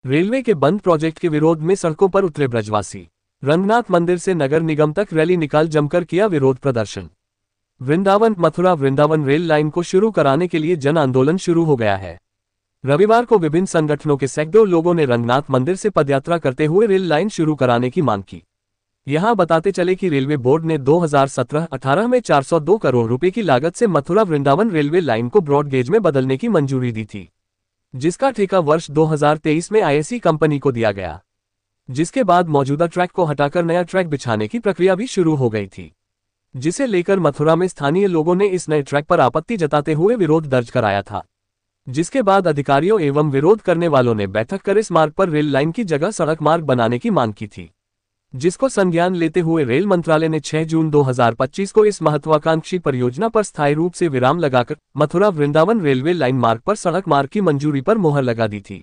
Railway के बंद project के विरोध में सड़कों पर उतरे ब्रजवासी। रंगनाथ मंदिर से नगर निगम तक रैली निकाल जमकर किया विरोध प्रदर्शन। वृंदावन मथुरा वृंदावन रेल लाइन को शुरू कराने के लिए जन आंदोलन शुरू हो गया है। रविवार को विभिन्न संगठनों के सैकड़ों लोगों ने रंगनाथ मंदिर से पदयात्रा करते हुए रेल लाइन शुरू कराने की मांग की। यहां बताते चले कि रेलवे बोर्ड ने 2017-18 में 402 करोड़ रुपए की लागत से मथुरा वृंदावन रेलवे लाइन को ब्रॉड गेज में बदलने की मंजूरी दी थी, जिसका ठेका वर्ष 2023 में आईएससी कंपनी को दिया गया, जिसके बाद मौजूदा ट्रैक को हटाकर नया ट्रैक बिछाने की प्रक्रिया भी शुरू हो गई थी, जिसे लेकर मथुरा में स्थानीय लोगों ने इस नए ट्रैक पर आपत्ति जताते हुए विरोध दर्ज कराया था, जिसके बाद अधिकारियों एवं विरोध करने वालों ने बैठक कर इस मार्ग पर रेल लाइन की जगह सड़क मार्ग बनाने की मांग की थी, जिसको संज्ञान लेते हुए रेल मंत्रालय ने 6 जून 2025 को इस महत्वाकांक्षी परियोजना पर स्थायी रूप से विराम लगाकर मथुरा वृंदावन रेलवे लाइन मार्ग पर सड़क मार्ग की मंजूरी पर मुहर लगा दी थी,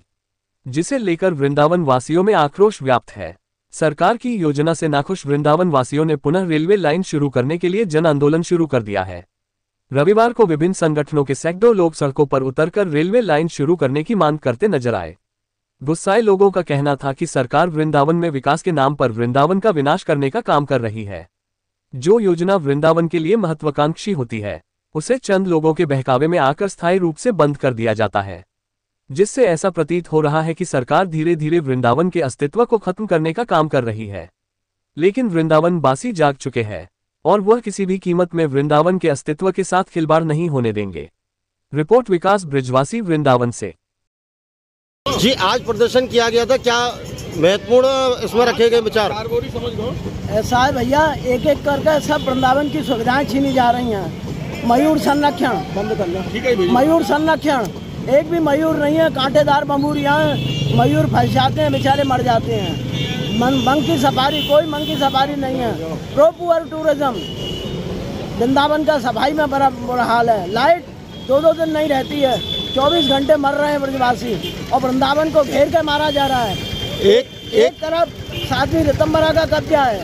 जिसे लेकर वृंदावन वासियों में आक्रोश व्याप्त है। सरकार की योजना से नाखुश वृंदावन वासियों ने पुनः रेलवे लाइन शुरू करने के लिए जन आंदोलन शुरू कर दिया है। रविवार को विभिन्न संगठनों के सैकड़ों लोग सड़कों पर उतरकर रेलवे लाइन शुरू करने की मांग करते नजर आए। गुस्साए लोगों का कहना था कि सरकार वृंदावन में विकास के नाम पर वृंदावन का विनाश करने का काम कर रही है। जो योजना वृंदावन के लिए महत्वाकांक्षी होती है, उसे चंद लोगों के बहकावे में आकर स्थायी रूप से बंद कर दिया जाता है, जिससे ऐसा प्रतीत हो रहा है कि सरकार धीरे धीरे वृंदावन के अस्तित्व को खत्म करने का काम कर रही है। लेकिन वृंदावन वासी जाग चुके हैं और वह किसी भी कीमत में वृंदावन के अस्तित्व के साथ खिलवाड़ नहीं होने देंगे। रिपोर्ट विकास ब्रिजवासी वृंदावन से। जी, आज प्रदर्शन किया गया था, क्या महत्वपूर्ण इसमें रखे गए विचार? ऐसा है भैया, एक एक करके सब वृंदावन की सुविधाएं छीनी जा रही हैं। मयूर संरक्षण बंद कर लो। मयूर संरक्षण, एक भी मयूर नहीं है, कांटेदार बम्बूरियाँ, मयूर फंस जाते हैं, बेचारे मर जाते हैं। मंकी सफारी, कोई मंकी सफारी नहीं है। प्रो पुअर टूरिज्म, वृंदावन का सफाई में बड़ा बुरा हाल है। लाइट 2-2 दिन नहीं रहती है, 24 घंटे मर रहे हैं ब्रजवासी और वृंदावन को घेर कर मारा जा रहा है। एक तरफ साध्वी ऋतंबरा का कब्जा है,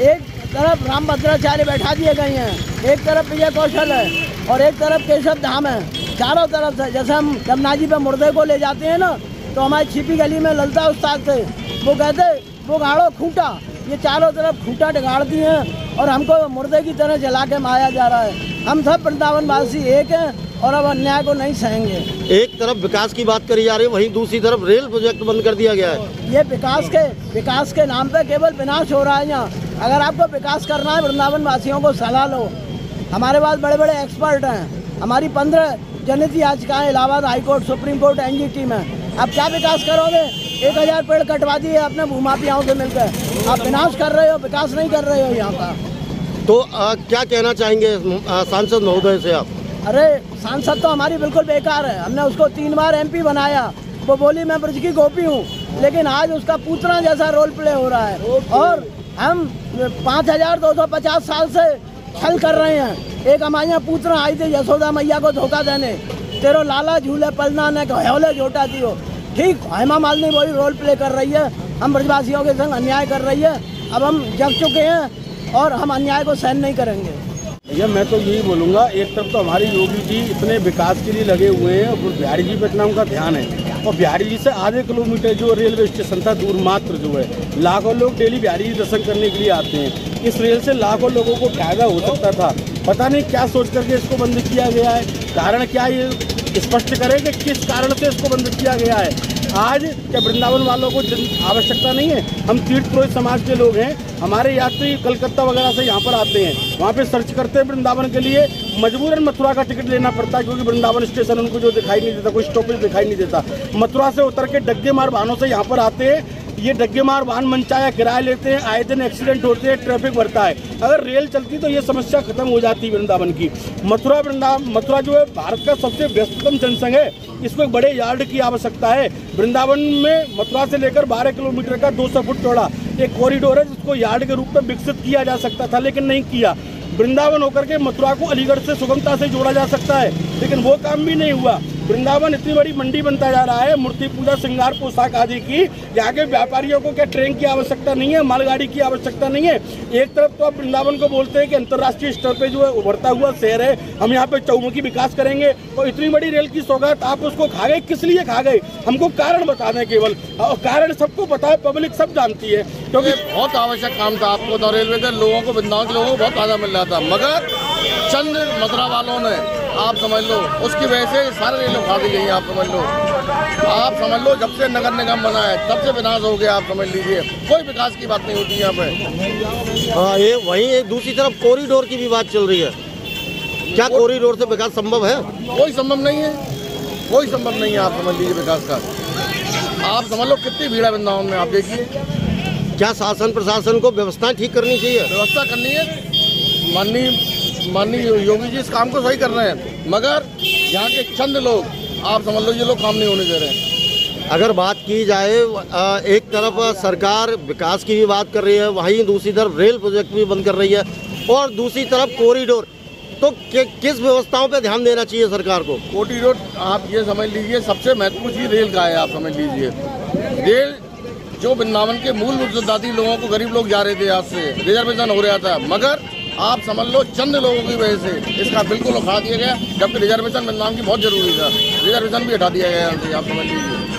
एक तरफ राम भद्राचार्य बैठा दिए गए हैं, एक तरफ विजय कौशल है और एक तरफ केशव धाम है। चारों तरफ से, जैसे हम यमुना जी पे मुर्दे को ले जाते हैं ना, तो हमारी छिपी गली में ललता उस्ताद थे, वो कहते वो गाड़ो खूंटा, ये चारों तरफ खूंटा टिगाड़ दिए हैं और हमको मुर्दे की तरह जला के मारा जा रहा है। हम सब वृंदावन वासी एक हैं और अब अन्याय को नहीं सहेंगे। एक तरफ विकास की बात करी जा रही है, वहीं दूसरी तरफ रेल प्रोजेक्ट बंद कर दिया गया है। ये विकास के नाम पे केवल विनाश हो रहा है यहाँ। अगर आपको विकास करना है, वृंदावन वासियों को सलाह लो। हमारे पास बड़े बड़े एक्सपर्ट हैं, हमारी 15 जनहित याचिकाएं Allahabad high court, supreme court, NGT में। आप क्या विकास करोगे? 1000 पेड़ कटवा दिए आपने भूमाफियाओं से मिलकर। आप विनाश कर रहे हो, विकास नहीं कर रहे हो यहाँ का। तो क्या कहना चाहेंगे सांसद महोदय से आप? अरे सांसद तो हमारी बिल्कुल बेकार है। हमने उसको 3 बार एमपी बनाया, वो बोली मैं ब्रज की गोपी हूँ, लेकिन आज उसका पूतना जैसा रोल प्ले हो रहा है। और हम 5250 साल से छल कर रहे हैं। एक हमारे यहाँ पूतना आई थी यशोदा मैया को धोखा देने, तेरो लाला झूले पलना ने हौले झोटा दियो। ठीक, हेमा मालिनी वही रोल प्ले कर रही है, हम ब्रजवासियों के संग अन्याय कर रही है। अब हम जग चुके हैं और हम अन्याय को सहन नहीं करेंगे। भैया मैं तो यही बोलूँगा, एक तरफ तो हमारी योगी जी इतने विकास के लिए लगे हुए हैं और बिहारी जी पे इतना उनका ध्यान है, और बिहारी जी से आधे किलोमीटर जो रेलवे स्टेशन था दूर मात्र जो है, लाखों लोग डेली बिहारी जी दर्शन करने के लिए आते हैं। इस रेल से लाखों लोगों को फायदा हो सकता था, पता नहीं क्या सोच करके इसको बंद किया गया है। कारण क्या, ये स्पष्ट करें कि किस कारण से इसको बंद किया गया है। आज क्या वृंदावन वालों को आवश्यकता नहीं है? हम तीर्थ पुरोहित समाज के लोग हैं, हमारे यात्री कलकत्ता वगैरह से यहाँ पर आते हैं, वहाँ पे सर्च करते हैं वृंदावन के लिए, मजबूरन मथुरा का टिकट लेना पड़ता है, क्योंकि वृंदावन स्टेशन उनको जो दिखाई नहीं देता, कोई स्टॉपेज दिखाई नहीं देता। मथुरा से उतर के डग्गे मार वाहनों से यहाँ पर आते हैं, ये डग्गे मार वाहन मनचाया किराया लेते हैं, आए दिन एक्सीडेंट होते हैं, ट्रैफिक बढ़ता है। अगर रेल चलती तो ये समस्या खत्म हो जाती वृंदावन की। मथुरा जो है भारत का सबसे व्यस्ततम जनसंघ है, इसको एक बड़े यार्ड की आवश्यकता है। वृंदावन में मथुरा से लेकर 12 किलोमीटर का 200 फुट चौड़ा एक कॉरिडोर है, जिसको यार्ड के रूप में विकसित किया जा सकता था, लेकिन नहीं किया। वृंदावन होकर के मथुरा को अलीगढ़ से सुगमता से जोड़ा जा सकता है, लेकिन वो काम भी नहीं हुआ। वृंदावन इतनी बड़ी मंडी बनता जा रहा है, मूर्ति पूजा, श्रृंगार, पोशाक आदि की। यहाँ के व्यापारियों को क्या ट्रेन की आवश्यकता नहीं है, मालगाड़ी की आवश्यकता नहीं है। एक तरफ तो आप वृंदावन को बोलते हैं कि अंतर्राष्ट्रीय स्तर पे जो है उभरता हुआ शहर है, हम यहाँ पे चौमुखी विकास करेंगे, और इतनी बड़ी रेल की सौगात आप उसको खा गए। किस लिए खा गए, हमको कारण बता दें केवल, और कारण सबको पता है, पब्लिक सब जानती है। क्योंकि बहुत आवश्यक काम था आपको तो रेलवे के लोगों को, वृंदावन के लोगों को बहुत फायदा मिल रहा था, मगर चंद मथुरा वालों ने, आप समझ लो, उसकी वजह से सारे रेल उठा दी गई। आप समझ लो जब से नगर निगम बना है तब से विनाश हो गया। आप समझ लीजिए, कोई विकास की बात नहीं होती यहाँ पे। हाँ, ये वहीं एक दूसरी तरफ कॉरिडोर की भी बात चल रही है। क्या कॉरिडोर से विकास संभव है? कोई संभव नहीं है, कोई संभव नहीं है। आप समझ लीजिए विकास का, आप समझ लो कितनी भीड़ है वृंदावन में, आप देखिए। क्या शासन प्रशासन को व्यवस्था ठीक करनी चाहिए? व्यवस्था करनी है, माननीय योगी जी इस काम को सही कर रहे हैं, मगर यहाँ के चंद लोग, आप समझ लो, ये लोग काम नहीं होने दे रहे हैं। अगर बात की जाए, एक तरफ सरकार विकास की भी बात कर रही है, वहीं दूसरी तरफ रेल प्रोजेक्ट भी बंद कर रही है, और दूसरी तरफ कॉरिडोर, तो किस व्यवस्थाओं पे ध्यान देना चाहिए सरकार को? कॉरिडोर, आप ये समझ लीजिए, सबसे महत्वपूर्ण चीज रेल का है। आप समझ लीजिए, रेल जो वृंदावन के मूल दादी लोगों को, गरीब लोग जा रहे थे, आज से रिजर्वेशन हो रहा था, मगर आप समझ लो चंद लोगों की वजह से इसका बिल्कुल उठा दिया गया, जबकि रिजर्वेशन वृंदावन की बहुत जरूरी था। रिजर्वेशन भी हटा दिया गया, आप समझ लीजिए।